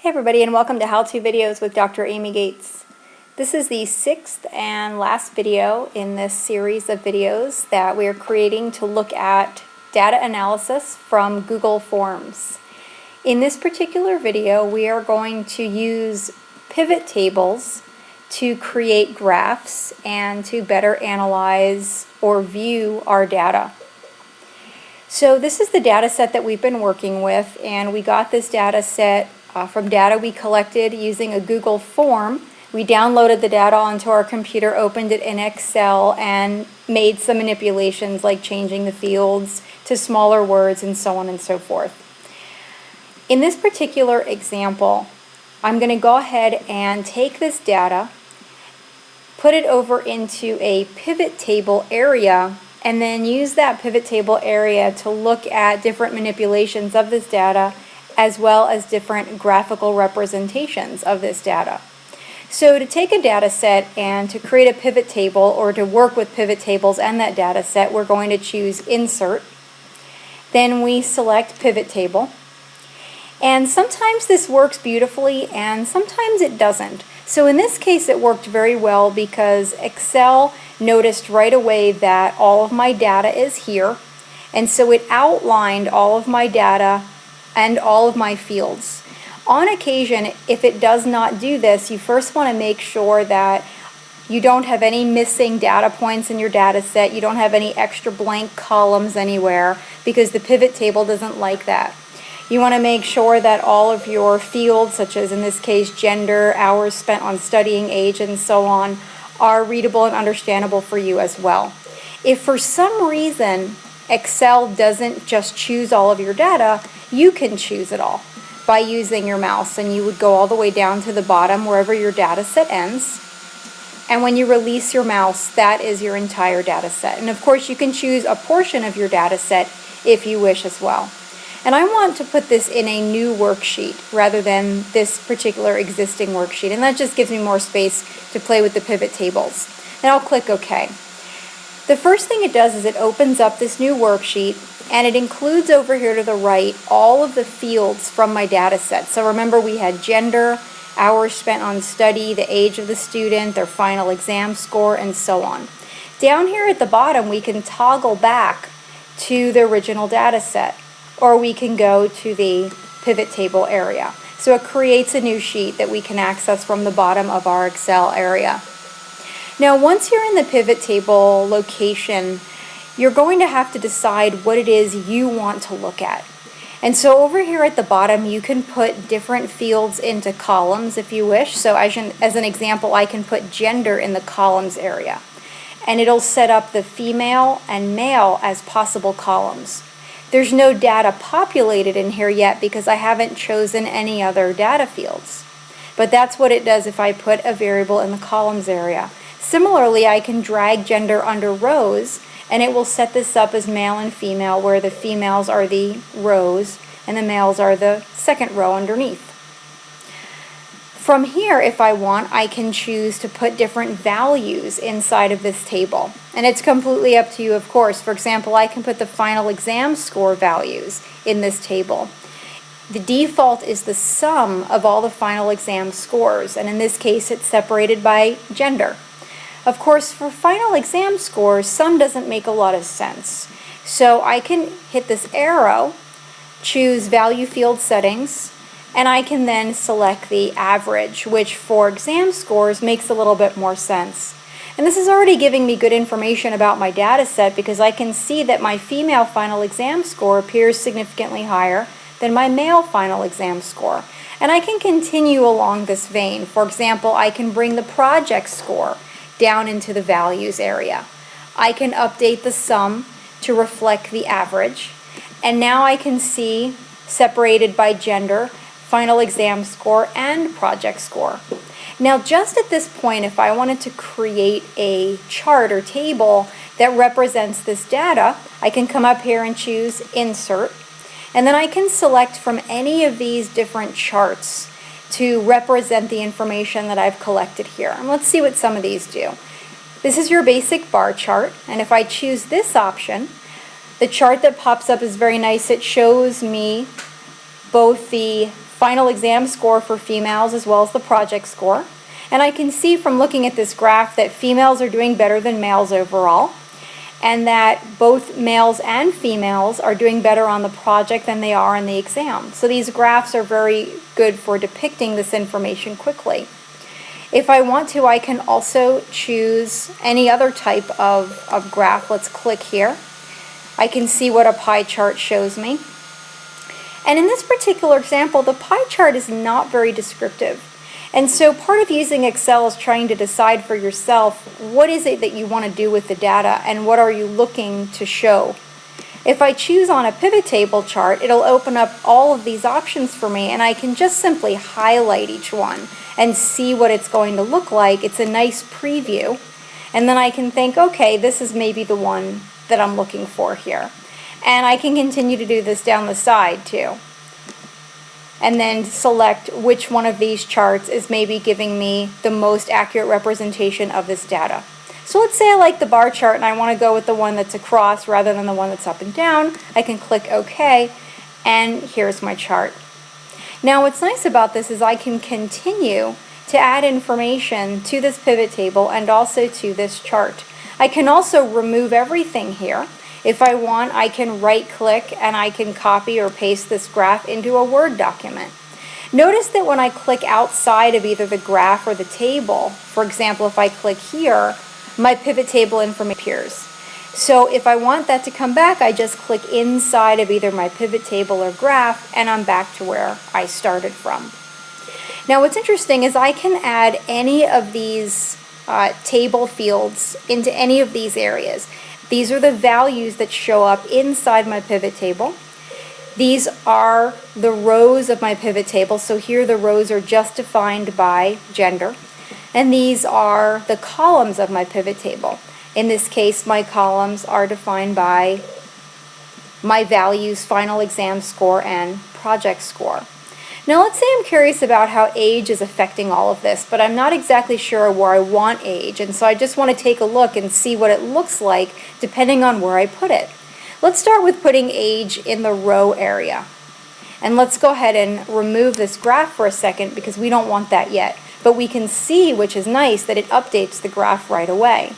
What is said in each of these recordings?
Hey everybody, and welcome to How-To Videos with Dr. Amy Gates. This is the sixth and last video in this series of videos that we are creating to look at data analysis from Google Forms. In this particular video, we are going to use pivot tables to create graphs and to better analyze or view our data. So this is the data set that we've been working with, and we got this data set from data we collected using a Google form. We downloaded the data onto our computer, opened it in Excel, and made some manipulations like changing the fields to smaller words and so on and so forth. In this particular example, I'm going to go ahead and take this data, put it over into a pivot table area, and then use that pivot table area to look at different manipulations of this data as well as different graphical representations of this data. So to take a data set and to create a pivot table or to work with pivot tables and that data set, we're going to choose Insert. Then we select Pivot Table. And sometimes this works beautifully and sometimes it doesn't. So in this case it worked very well because Excel noticed right away that all of my data is here, and so it outlined all of my data and all of my fields. On occasion, if it does not do this, you first want to make sure that you don't have any missing data points in your data set, you don't have any extra blank columns anywhere, because the pivot table doesn't like that. You want to make sure that all of your fields, such as in this case gender, hours spent on studying, age, and so on, are readable and understandable for you as well. If for some reason Excel doesn't just choose all of your data, you can choose it all by using your mouse, and you would go all the way down to the bottom wherever your data set ends, and when you release your mouse, that is your entire data set. And of course you can choose a portion of your data set if you wish as well. And I want to put this in a new worksheet rather than this particular existing worksheet, and that just gives me more space to play with the pivot tables. And I'll click OK. The first thing it does is it opens up this new worksheet, and it includes over here to the right all of the fields from my data set. So remember, we had gender, hours spent on study, the age of the student, their final exam score, and so on. Down here at the bottom, we can toggle back to the original data set, or we can go to the pivot table area. So it creates a new sheet that we can access from the bottom of our Excel area. Now once you're in the pivot table location, you're going to have to decide what it is you want to look at. And so over here at the bottom, you can put different fields into columns if you wish. So as an example, I can put gender in the columns area, and it'll set up the female and male as possible columns. There's no data populated in here yet because I haven't chosen any other data fields. But that's what it does if I put a variable in the columns area. Similarly, I can drag gender under rows, and it will set this up as male and female, where the females are the rows and the males are the second row underneath. From here, if I want, I can choose to put different values inside of this table. And it's completely up to you, of course. For example, I can put the final exam score values in this table. The default is the sum of all the final exam scores, and in this case it's separated by gender. Of course, for final exam scores, sum doesn't make a lot of sense. So I can hit this arrow, choose value field settings, and I can then select the average, which for exam scores makes a little bit more sense. And this is already giving me good information about my data set because I can see that my female final exam score appears significantly higher than my male final exam score. And I can continue along this vein. For example, I can bring the project score down into the values area. I can update the sum to reflect the average, and now I can see, separated by gender, final exam score and project score. Now just at this point, if I wanted to create a chart or table that represents this data, I can come up here and choose Insert, and then I can select from any of these different charts to represent the information that I've collected here. And let's see what some of these do. This is your basic bar chart, and if I choose this option, the chart that pops up is very nice. It shows me both the final exam score for females as well as the project score. And I can see from looking at this graph that females are doing better than males overall, and that both males and females are doing better on the project than they are on the exam. So these graphs are very good for depicting this information quickly. If I want to, I can also choose any other type of graph. Let's click here. I can see what a pie chart shows me. And in this particular example, the pie chart is not very descriptive. And so part of using Excel is trying to decide for yourself what is it that you want to do with the data and what are you looking to show. If I choose on a pivot table chart, it'll open up all of these options for me, and I can just simply highlight each one and see what it's going to look like. It's a nice preview. And then I can think, okay, this is maybe the one that I'm looking for here. And I can continue to do this down the side too. And then select which one of these charts is maybe giving me the most accurate representation of this data. So let's say I like the bar chart and I want to go with the one that's across rather than the one that's up and down. I can click OK, and here's my chart. Now what's nice about this is I can continue to add information to this pivot table and also to this chart. I can also remove everything here. If I want, I can right-click and I can copy or paste this graph into a Word document. Notice that when I click outside of either the graph or the table, for example, if I click here, my pivot table information appears. So if I want that to come back, I just click inside of either my pivot table or graph, and I'm back to where I started from. Now what's interesting is I can add any of these table fields into any of these areas. These are the values that show up inside my pivot table. These are the rows of my pivot table. So here the rows are just defined by gender. And these are the columns of my pivot table. In this case, my columns are defined by my values, final exam score, and project score. Now let's say I'm curious about how age is affecting all of this, but I'm not exactly sure where I want age, and so I just want to take a look and see what it looks like depending on where I put it. Let's start with putting age in the row area. And let's go ahead and remove this graph for a second because we don't want that yet. But we can see, which is nice, that it updates the graph right away.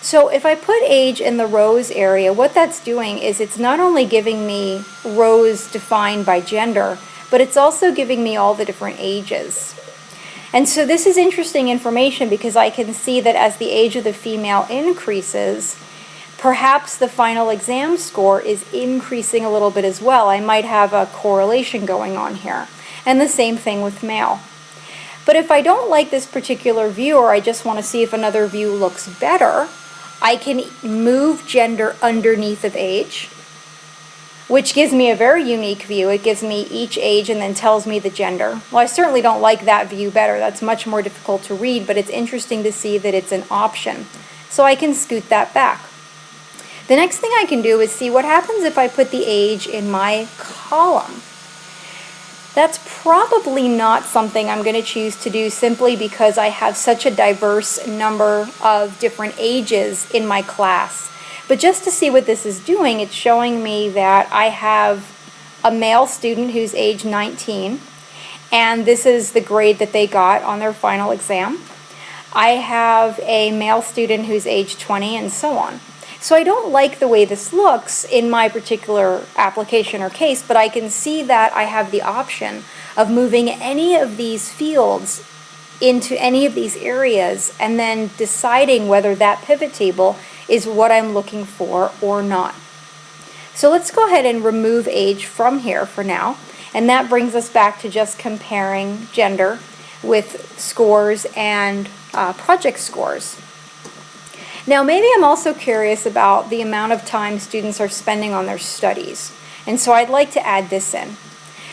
So if I put age in the rows area, what that's doing is it's not only giving me rows defined by gender, but it's also giving me all the different ages. And so this is interesting information because I can see that as the age of the female increases, perhaps the final exam score is increasing a little bit as well. I might have a correlation going on here. And the same thing with male. But if I don't like this particular view, or I just want to see if another view looks better, I can move gender underneath of age, which gives me a very unique view. It gives me each age and then tells me the gender. Well, I certainly don't like that view better. That's much more difficult to read, but it's interesting to see that it's an option. So I can scoot that back. The next thing I can do is see what happens if I put the age in my column. That's probably not something I'm going to choose to do simply because I have such a diverse number of different ages in my class. But just to see what this is doing, it's showing me that I have a male student who's age 19, and this is the grade that they got on their final exam. I have a male student who's age 20, and so on. So I don't like the way this looks in my particular application or case, but I can see that I have the option of moving any of these fields into any of these areas and then deciding whether that pivot table is what I'm looking for or not. So let's go ahead and remove age from here for now, and that brings us back to just comparing gender with scores and project scores. Now maybe I'm also curious about the amount of time students are spending on their studies, and so I'd like to add this in.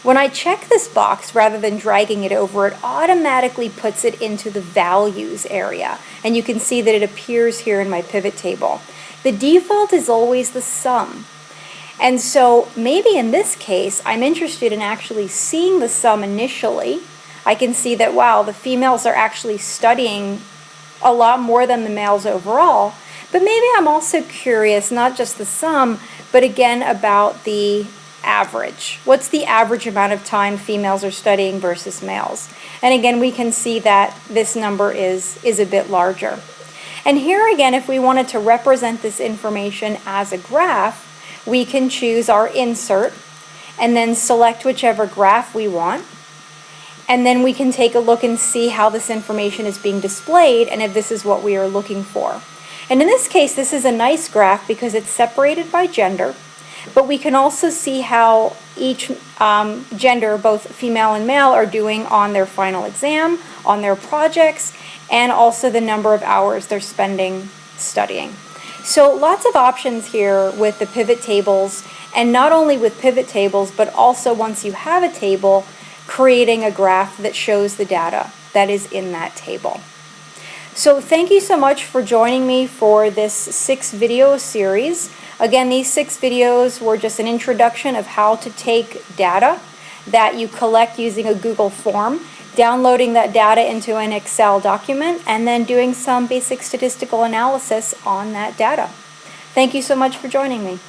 When I check this box rather than dragging it over, it automatically puts it into the values area, and you can see that it appears here in my pivot table. The default is always the sum, and so maybe in this case I'm interested in actually seeing the sum initially. I can see that, wow, the females are actually studying a lot more than the males overall, but maybe I'm also curious not just the sum, but again about the average. What's the average amount of time females are studying versus males? And again, we can see that this number is a bit larger. And here again, if we wanted to represent this information as a graph, we can choose our insert and then select whichever graph we want. And then we can take a look and see how this information is being displayed and if this is what we are looking for. And in this case, this is a nice graph because it's separated by gender, but we can also see how each gender, both female and male, are doing on their final exam, on their projects, and also the number of hours they're spending studying. So lots of options here with the pivot tables, and not only with pivot tables, but also once you have a table, creating a graph that shows the data that is in that table. So thank you so much for joining me for this 6-video series. Again, these 6 videos were just an introduction of how to take data that you collect using a Google form, downloading that data into an Excel document, and then doing some basic statistical analysis on that data. Thank you so much for joining me.